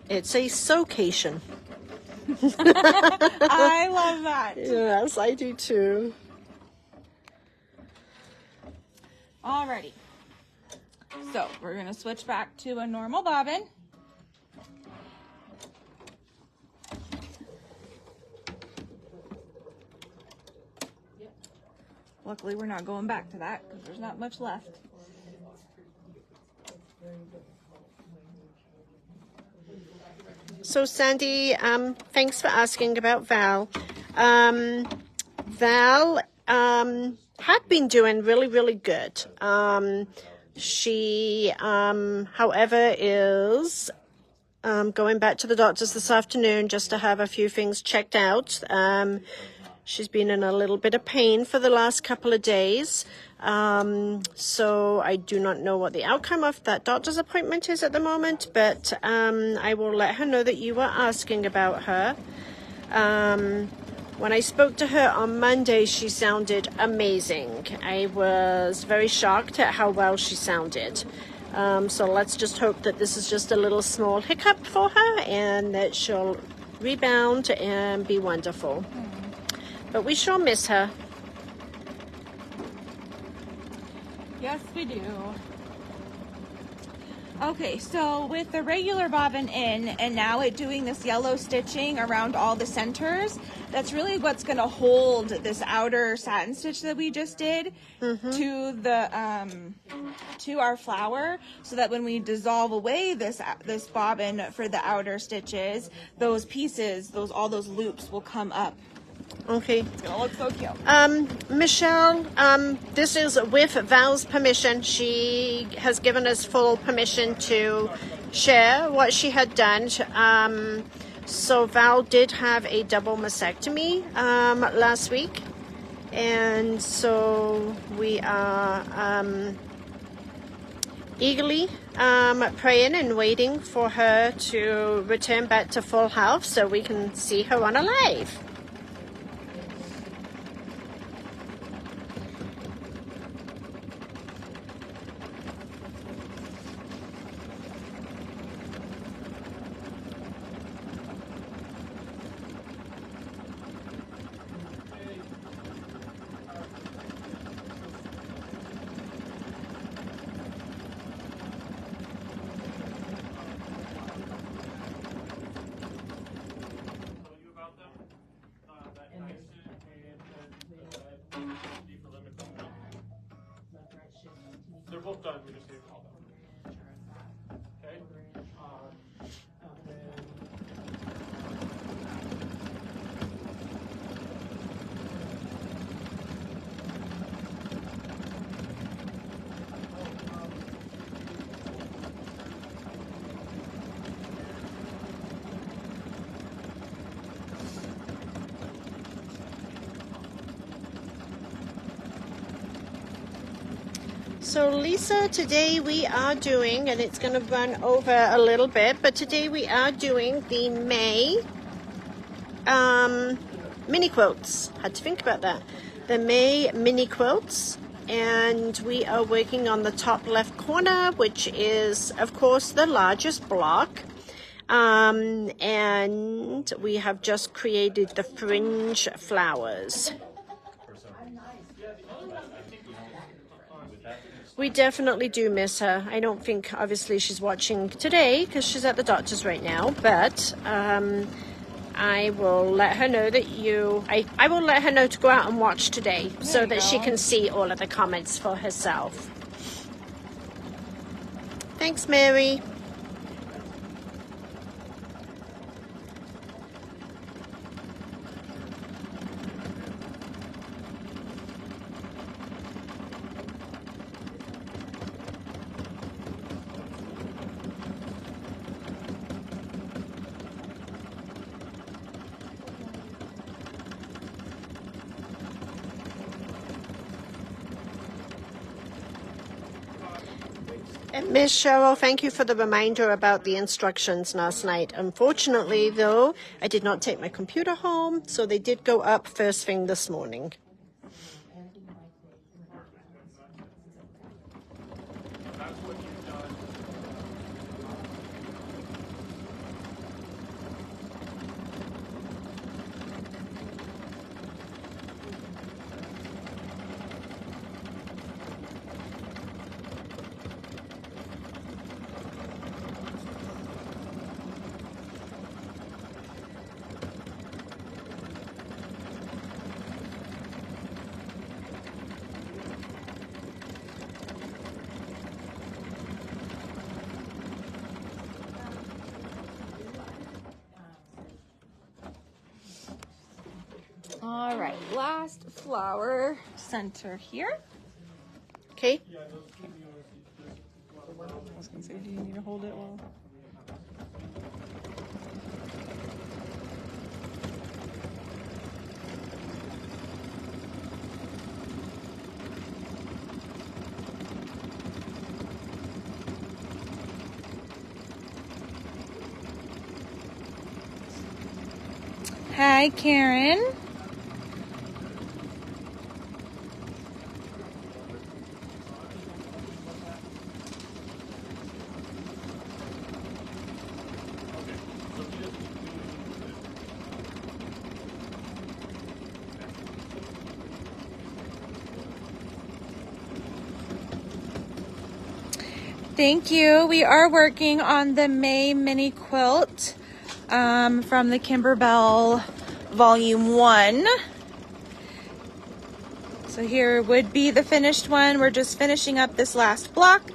It's a socation. I love that. Yes, I do too. Alrighty. So we're gonna switch back to a normal bobbin. Luckily we're not going back to that because there's not much left. So Sandy, thanks for asking about Val. Val had been doing really, really good. She, however, is going back to the doctors this afternoon just to have a few things checked out. She's been in a little bit of pain for the last couple of days. So I do not know what the outcome of that doctor's appointment is at the moment, but I will let her know that you were asking about her. When I spoke to her on Monday, she sounded amazing. I was very shocked at how well she sounded. So let's just hope that this is just a little small hiccup for her and that she'll rebound and be wonderful. But we sure miss her. Yes, we do. Okay, so with the regular bobbin in and now it doing this yellow stitching around all the centers, that's really what's going to hold this outer satin stitch that we just did to the to our flower, so that when we dissolve away this bobbin for the outer stitches, those pieces, all those loops will come up. Okay. It's gonna look so cute. Michelle, this is with Val's permission. She has given us full permission to share what she had done. So Val did have a double mastectomy last week. And so we are eagerly praying and waiting for her to return back to full health so we can see her on a live. They're both done. We just need to call them. Okay. So Lisa, today we are doing, and it's going to run over a little bit, but today we are doing the May mini quilts. Had to think about that. The May mini quilts, and we are working on the top left corner, which is, of course, the largest block. And we have just created the fringe flowers. We definitely do miss her. I don't think, obviously, she's watching today because she's at the doctor's right now. But I will let her know that I will let her know to go out and watch today so that she can see all of the comments for herself. Thanks, Mary. Miss Cheryl, thank you for the reminder about the instructions last night. Unfortunately, though, I did not take my computer home, so they did go up first thing this morning. That's what you've done. All right, last flower center here. Okay. I was gonna say, do you need to hold it well? Hi, Karen. Thank you. We are working on the May mini quilt from the Kimberbell Volume 1. So here would be the finished one. We're just finishing up this last block,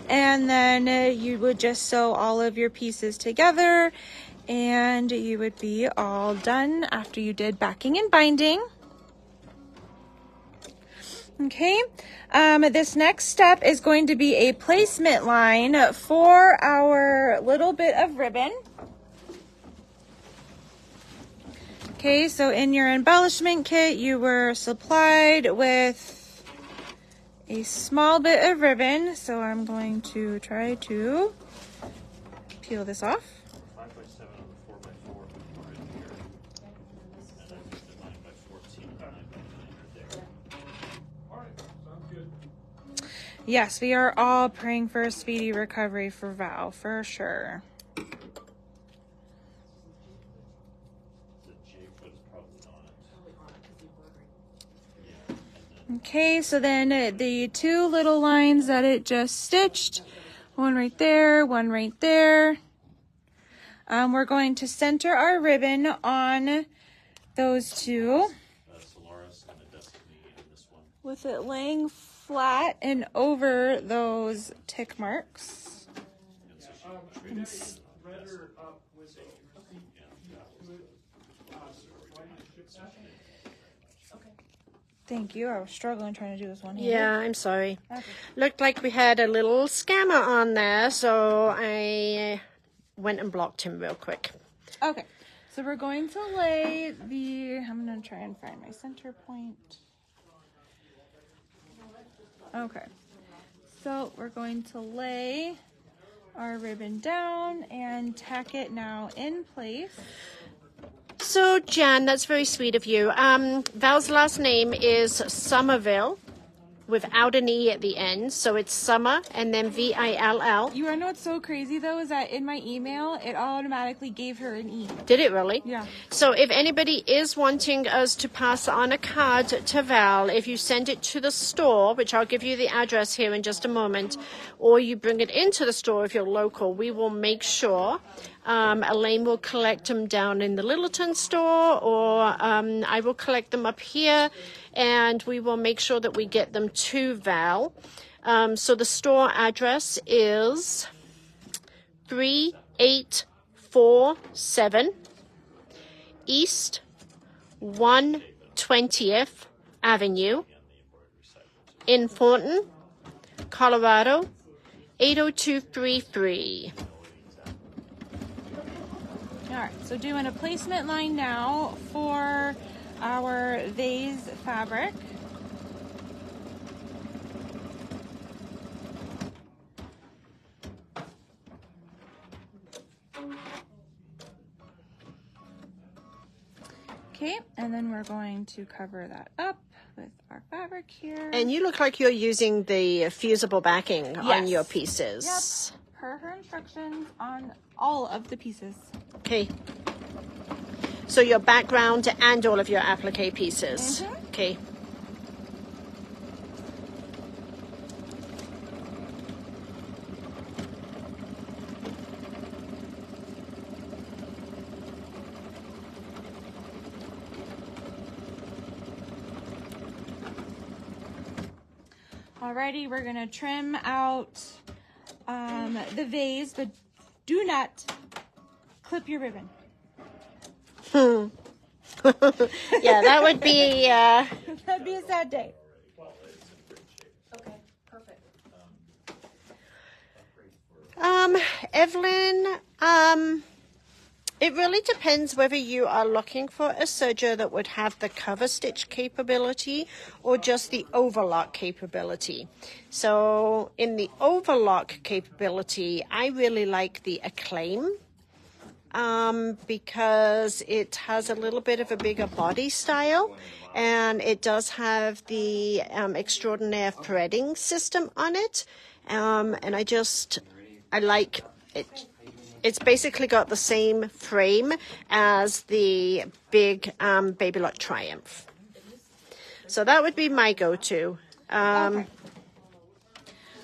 and then you would just sew all of your pieces together and you would be all done after you did backing and binding. Okay, this next step is going to be a placement line for our little bit of ribbon. Okay, so in your embellishment kit, you were supplied with a small bit of ribbon. So I'm going to try to peel this off. 5x7 on the 4x4 right here. And then the 9x14 and the 9x9 right there. All right, sounds good. Yes, we are all praying for a speedy recovery for Val, for sure. Okay, so then the two little lines that it just stitched, one right there, one right there. We're going to center our ribbon on those two. Solaris and the Destiny in this one. With it laying flat and over those tick marks. Read her up with a receipt to it. Thank you. I was struggling trying to do this one hand. Yeah, I'm sorry. Okay. Looked like we had a little scammer on there, so I went and blocked him real quick. Okay, so we're going to lay the, I'm going to try and find my center point. Okay, so we're going to lay our ribbon down and tack it now in place. So, Jan, that's very sweet of you. Val's last name is Somerville without an E at the end. So it's Summer and then V-I-L-L. You wanna know what's so crazy though is that in my email, it automatically gave her an E. Did it really? Yeah. So if anybody is wanting us to pass on a card to Val, if you send it to the store, which I'll give you the address here in just a moment, or you bring it into the store if you're local, we will make sure Elaine will collect them down in the Littleton store, or I will collect them up here, and we will make sure that we get them to Val. So the store address is 3847 East 120th Avenue in Thornton, Colorado, 80233. All right, so doing a placement line now for our vase fabric. Okay, and then we're going to cover that up with our fabric here. And you look like you're using the fusible backing on Yes. your pieces. Yep, per her instructions on all of the pieces. Okay. So your background and all of your applique pieces. Mhm. Okay. Alrighty, we're gonna trim out the vase, but do not clip your ribbon. Yeah, that would be That'd be a sad day. Okay, perfect. Evelyn, it really depends whether you are looking for a serger that would have the cover stitch capability or just the overlock capability. So in the overlock capability, I really like the Acclaim because it has a little bit of a bigger body style and it does have the extraordinaire threading system on it. And I like it. It's basically got the same frame as the big Baby Lock Triumph. So that would be my go-to. Okay.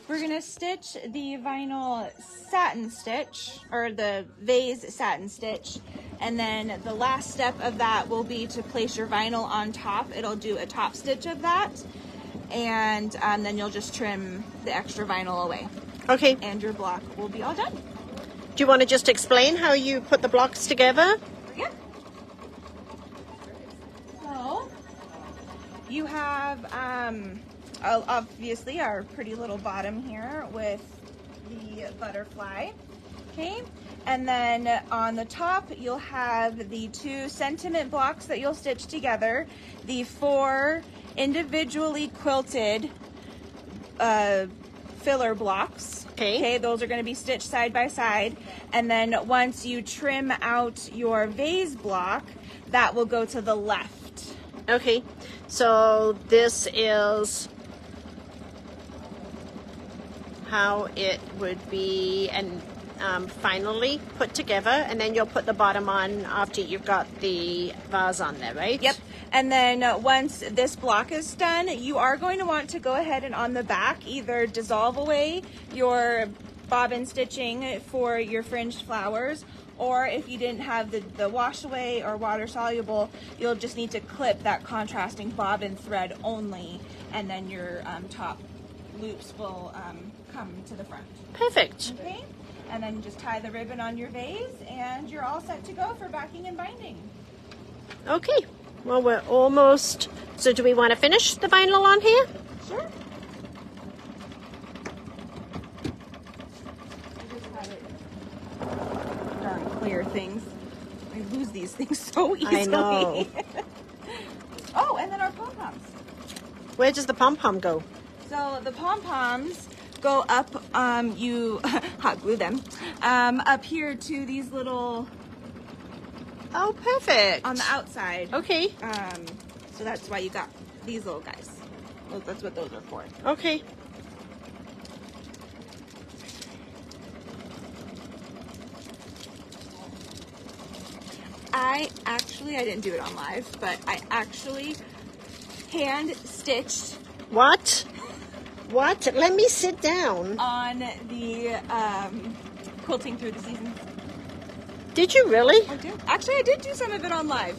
We're gonna stitch the vinyl satin stitch, or the vase satin stitch, and then the last step of that will be to place your vinyl on top. It'll do a top stitch of that, and then you'll just trim the extra vinyl away. Okay. And your block will be all done. Do you want to just explain how you put the blocks together? Yeah. So you have obviously our pretty little bottom here with the butterfly. Okay. And then on the top you'll have the 2 sentiment blocks that you'll stitch together, the 4 individually quilted filler blocks. Okay, those are going to be stitched side by side, and then once you trim out your vase block, that will go to the left. Okay, so this is how it would be and finally put together, and then you'll put the bottom on after you've got the vase on there, right? Yep. And then once this block is done, you are going to want to go ahead and on the back either dissolve away your bobbin stitching for your fringed flowers, or if you didn't have the wash away or water soluble, you'll just need to clip that contrasting bobbin thread only, and then your top loops will come to the front. Perfect. Okay, and then just tie the ribbon on your vase and you're all set to go for backing and binding. Okay, well, we're almost. So do we want to finish the vinyl on here? Sure. I just had it darn clear things. I lose these things so easily. I know. Oh, and then our pom-poms. Where does the pom-pom go? So the pom-poms go up, you hot glue them, up here to these little, Oh, perfect. on the outside. Okay, So that's why you got these little guys. Well, that's what those are for. okay. I didn't do it on live, but I actually hand stitched What? What? Let me sit down. on the quilting through the seasons. Did you really? I did. Actually, I did do some of it on live.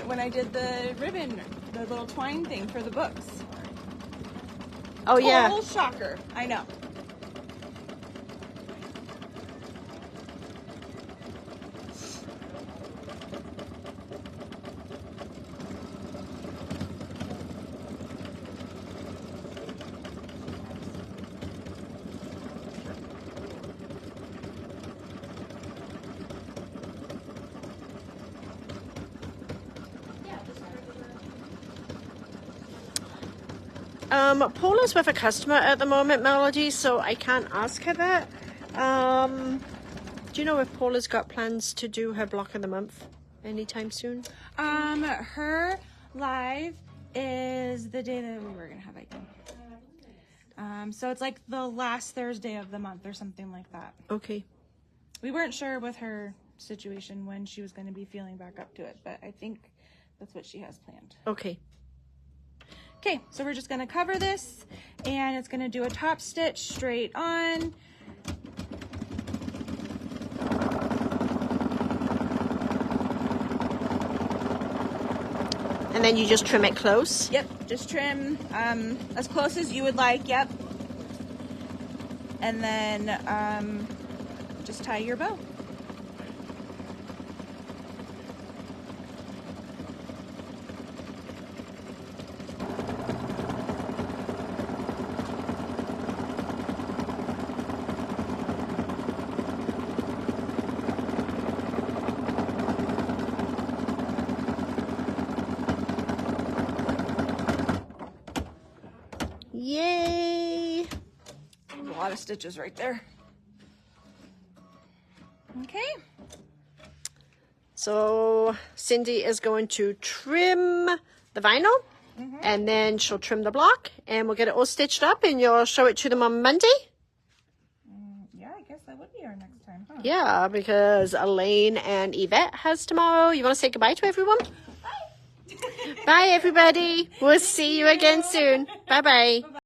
When I did the ribbon, the little twine thing for the books. Oh, yeah. Total shocker. I know. Paula's with a customer at the moment, Melody, so I can't ask her that. Do you know if Paula's got plans to do her block of the month? anytime soon? Her live is the day that we were gonna have hiking. So it's like the last Thursday of the month or something like that. Okay. We weren't sure with her situation when she was going to be feeling back up to it, but I think that's what she has planned. Okay. Okay, so we're just going to cover this, and it's going to do a top stitch straight on. And then you just trim it close? Yep, just trim as close as you would like, yep. And then just tie your bow. Yay! There's a lot of stitches right there. Okay. So Cindy is going to trim the vinyl, and then she'll trim the block, and we'll get it all stitched up, and you'll show it to them on Monday? Yeah, I guess that would be our next time, huh? Yeah, because Elaine and Yvette has tomorrow. You want to say goodbye to everyone? Bye, everybody. We'll see you again soon. Bye-bye.